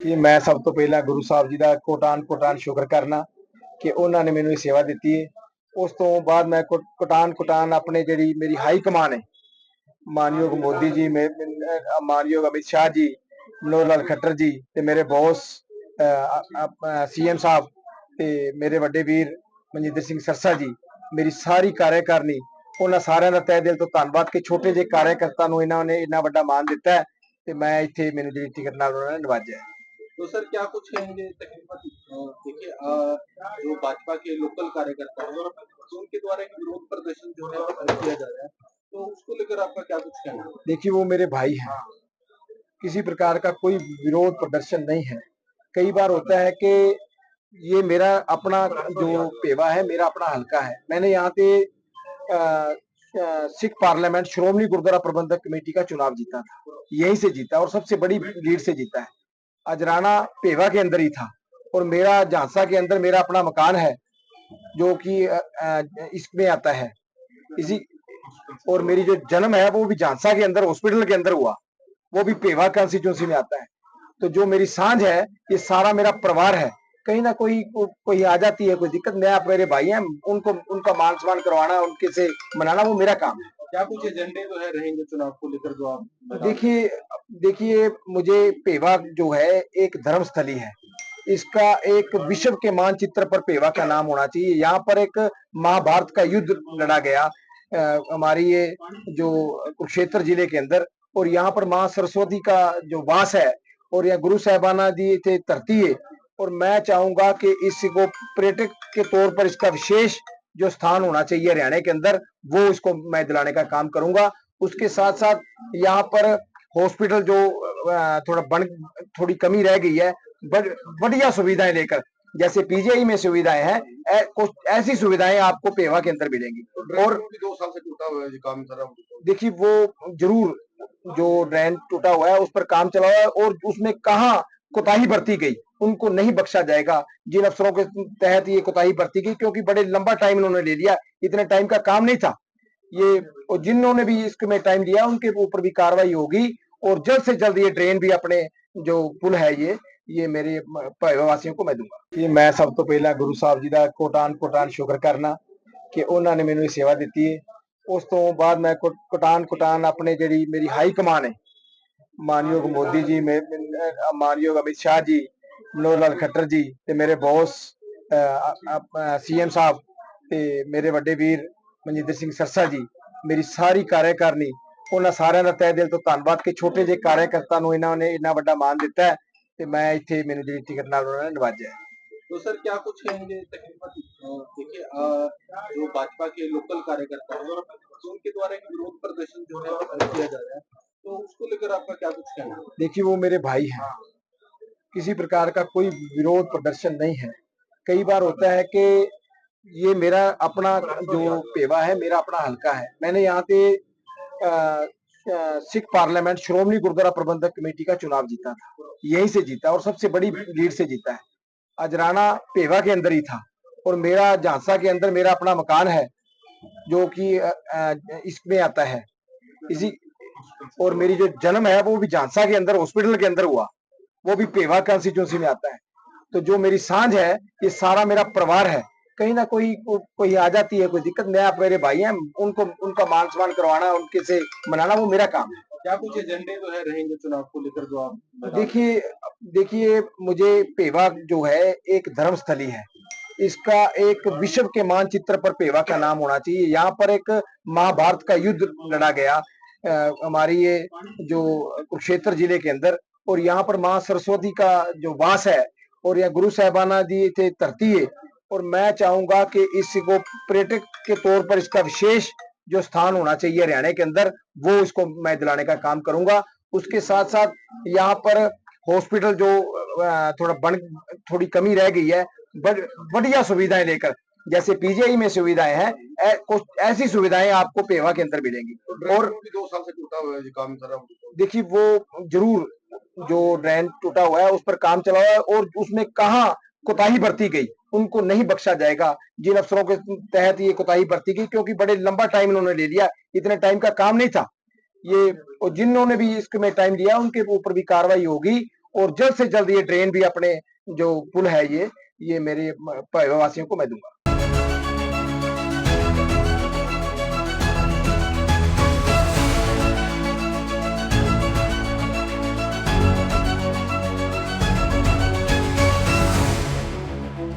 ਕਿ ਮੈਂ ਸਭ ਤੋਂ ਪਹਿਲਾਂ ਗੁਰੂ ਸਾਹਿਬ ਜੀ ਦਾ ਕੋਟਾਨ ਕੋਟਾਨ ਸ਼ੁਕਰ ਕਰਨਾ ਕਿ ਉਹਨਾਂ ਨੇ ਮੈਨੂੰ ਇਹ ਸੇਵਾ ਦਿੱਤੀ ਹੈ। ਉਸ ਤੋਂ ਬਾਅਦ ਮੈਂ ਕੋਟਾਨ ਕੋਟਾਨ ਆਪਣੇ ਜਿਹੜੀ ਮੇਰੀ ਹਾਈ ਕਮਾਨ ਹੈ, ਮਾਨਯੋਗ ਮੋਦੀ ਜੀ, ਮਾਨਯੋਗ ਅਮਿਤ ਸ਼ਾਹ ਜੀ, ਮਨੋਹਰ ਲਾਲ ਖੱਟਰ ਜੀ ਤੇ ਮੇਰੇ ਬੌਸ ਸੀਐਮ ਸਾਹਿਬ ਤੇ ਮੇਰੇ ਵੱਡੇ ਵੀਰ ਮਨਜਿੰਦਰ ਸਿੰਘ ਸਰਸਾ ਜੀ, ਮੇਰੀ ਸਾਰੀ ਕਾਰਜਕਾਰਨੀ, ਉਹਨਾਂ ਸਾਰਿਆਂ ਦਾ ਤਹਿ ਦਿਲ ਤੋਂ ਧੰਨਵਾਦ ਕਿ ਛੋਟੇ ਜਿਹੇ ਕਾਰਜਕਰਤਾ ਨੂੰ ਇਹਨਾਂ ਨੇ ਇੰਨਾ ਵੱਡਾ ਮਾਣ ਦਿੱਤਾ ਹੈ ਤੇ मैं इतने मेनू जी टिकट नाल उन्होंने नवाजा है। तो सर क्या कुछ कहेंगे तकरीबन देखिए जो भाजपा के लोकल कार्यकर्ता हैं तो उनके द्वारा एक विरोध प्रदर्शन जो है किया जा रहा है, तो उसको लेकर आपका क्या कुछ कहना है? देखिए, वो मेरे भाई हैं, किसी प्रकार का कोई विरोध प्रदर्शन नहीं है। कई बार होता है कि ये मेरा अपना जो पेवा है, मेरा अपना हल्का है। मैंने यहाँ पे सिख पार्लियामेंट श्रोमणी गुरुद्वारा प्रबंधक कमेटी का चुनाव जीता था, यहीं से जीता और सबसे बड़ी लीड से जीता है। अजराना पेवा के अंदर ही था और मेरा झांसा के अंदर मेरा अपना मकान है जो कि इसमें आता है इसी, और मेरी जो जन्म है वो भी झांसा के अंदर हॉस्पिटल के अंदर हुआ, वो भी पेवा कॉन्स्टिट्यूंसी में आता है। तो जो मेरी सांझ है, ये सारा मेरा परिवार है। कहीं ना कोई आ जाती है कोई दिक्कत, मैं आप मेरे भाई हैं, उनको उनका मान सम्मान करवाना, उनके से मनाना वो मेरा काम है। क्या कुछ एजेंडे जो है रहेंगे चुनाव को लेकर जो आप देखिए, मुझे पेवा जो है एक धर्म स्थली है, इसका एक विश्व के मानचित्र पर पेवा का नाम होना चाहिए। यहाँ पर एक महाभारत का युद्ध लड़ा गया हमारी ये जो कुरुक्षेत्र जिले के अंदर, और यहाँ पर माँ सरस्वती का जो वास है और यहाँ गुरु साहबाना जी थे धरती है। और मैं चाहूंगा कि इसको पर्यटक के तौर पर इसका विशेष जो स्थान होना चाहिए हरियाणा के अंदर, वो इसको मैं दिलाने का काम करूंगा। उसके साथ साथ यहाँ पर हॉस्पिटल जो थोड़ी कमी रह गई है, बढ़िया सुविधाएं लेकर, जैसे पीजीआई में सुविधाएं हैं, कुछ ऐसी सुविधाएं आपको पेवा के अंदर मिलेंगी। और 2 साल से टूटा हुआ है ये काम सारा। देखिए, वो जरूर जो ड्रेन टूटा हुआ है उस पर काम चला हुआ है और उसमें कहाँ कोताही बरती गई उनको नहीं बख्शा जाएगा। जिन अफसरों के तहत ये कोताही बरती गई, क्योंकि बड़े लंबा टाइम इन्होंने ले लिया, इतने टाइम का काम नहीं था ये, और जिन्होंने भी इसमें टाइम दिया उनके ऊपर भी कार्रवाई होगी और जल्द से जल्द ये ट्रेन भी अपने जो पुल है ये मेरे वासियों को मैं दूंगा। कि मैं सब तो पहला गुरु साहब जी का कोटान कोटान शुक्र करना कि उन्होंने मैनू ये सेवा दी है। उस तो बाद मैं कोटान कोटान अपने जी मेरी हाई कमान है, मानयोग मोदी जी, मानयोग अमित शाह जी, मनोहर लाल खट्टर जी ते मेरे बॉस सीएम साहब ते मेरे ਵੱਡੇ ਵੀਰ ਮਨਜਿੰਦਰ ਸਿੰਘ ਸਰਸਾ ਜੀ, ਮੇਰੀ ਸਾਰੀ ਕਾਰਜਕਾਰਨੀ, ਉਹਨਾਂ ਸਾਰਿਆਂ ਦਾ ਤਹਿ ਦਿਲ ਤੋਂ ਧੰਨਵਾਦ ਕਿ ਛੋਟੇ ਜਿਹੇ ਕਾਰਜਕਰਤਾ ਨੂੰ ਇਹਨਾਂ ਨੇ ਇੰਨਾ ਵੱਡਾ ਮਾਣ ਦਿੱਤਾ ਹੈ ਤੇ ਮੈਂ ਇੱਥੇ ਮੈਨੂੰ ਜਿਹੜੀ ਟਿਕਟ ਨਾਲ ਉਹਨਾਂ ਨੇ ਨਵਾਜਿਆ ਹੈ। तो सर क्या कुछ कहेंगे तकरीबन देखिए जो भाजपा के लोकल कार्यकर्ता हैं तो उनके द्वारा एक विरोध प्रदर्शन जो है किया जा रहा है, तो उसको लेकर आपका क्या कुछ कहना है? देखिए, वो मेरे भाई हैं, किसी प्रकार का कोई विरोध प्रदर्शन नहीं है। कई बार होता है कि ये मेरा अपना जो पेवा है, मेरा अपना हल्का है। मैंने यहाँ पे सिख पार्लियामेंट श्रोमणी गुरुद्वारा प्रबंधक कमेटी का चुनाव जीता था, यहीं से जीता और सबसे बड़ी लीड से जीता है। अजराना पेवा के अंदर ही था और मेरा झांसा के अंदर मेरा अपना मकान है जो कि इसमें आता है इसी, और मेरी जो जन्म है वो भी झांसा के अंदर हॉस्पिटल के अंदर हुआ, वो भी पेवा कॉन्स्टिट्यूंसी में आता है। तो जो मेरी सांझ है, ये सारा मेरा परिवार है। कहीं ना कोई आ जाती है कोई दिक्कत, मैं आप मेरे भाई हैं, उनको उनका मान सम्मान करवाना, उनके से मनाना वो मेरा काम है। क्या कुछ एजेंडे जो है रहेंगे चुनाव को लेकर जो आप देखिए, मुझे पेवा जो है एक धर्म स्थली है, इसका एक विश्व के मानचित्र पर पेवा का नाम होना चाहिए। यहाँ पर एक महाभारत का युद्ध लड़ा गया हमारी ये जो कुरुक्षेत्र जिले के अंदर, और यहाँ पर माँ सरस्वती का जो वास है और यहाँ गुरु साहबाना जी थे धरती है। और मैं चाहूंगा कि इसको पर्यटक के तौर पर इसका विशेष जो स्थान होना चाहिए हरियाणा के अंदर, वो इसको मैं दिलाने का काम करूंगा। उसके साथ साथ यहाँ पर हॉस्पिटल जो थोड़ी कमी रह गई है, बढ़िया सुविधाएं लेकर, जैसे पीजीआई में सुविधाएं हैं, कुछ ऐसी सुविधाएं आपको पेवा के अंदर मिलेंगी। और 2 साल से टूटा हुआ है ये काम सारा। देखिए, वो जरूर जो ड्रेन टूटा हुआ है उस पर काम चला हुआ है और उसमें कहाँ कोताही बरती गई उनको नहीं बख्शा जाएगा। जिन अफसरों के तहत ये कोताही बरती गई, क्योंकि बड़े लंबा टाइम इन्होंने ले लिया, इतने टाइम का काम नहीं था ये, और जिन्होंने भी इसमें टाइम दिया उनके ऊपर भी कार्रवाई होगी और जल्द से जल्द ये ड्रेन भी अपने जो पुल है ये मेरे वासियों को मैं दूंगा।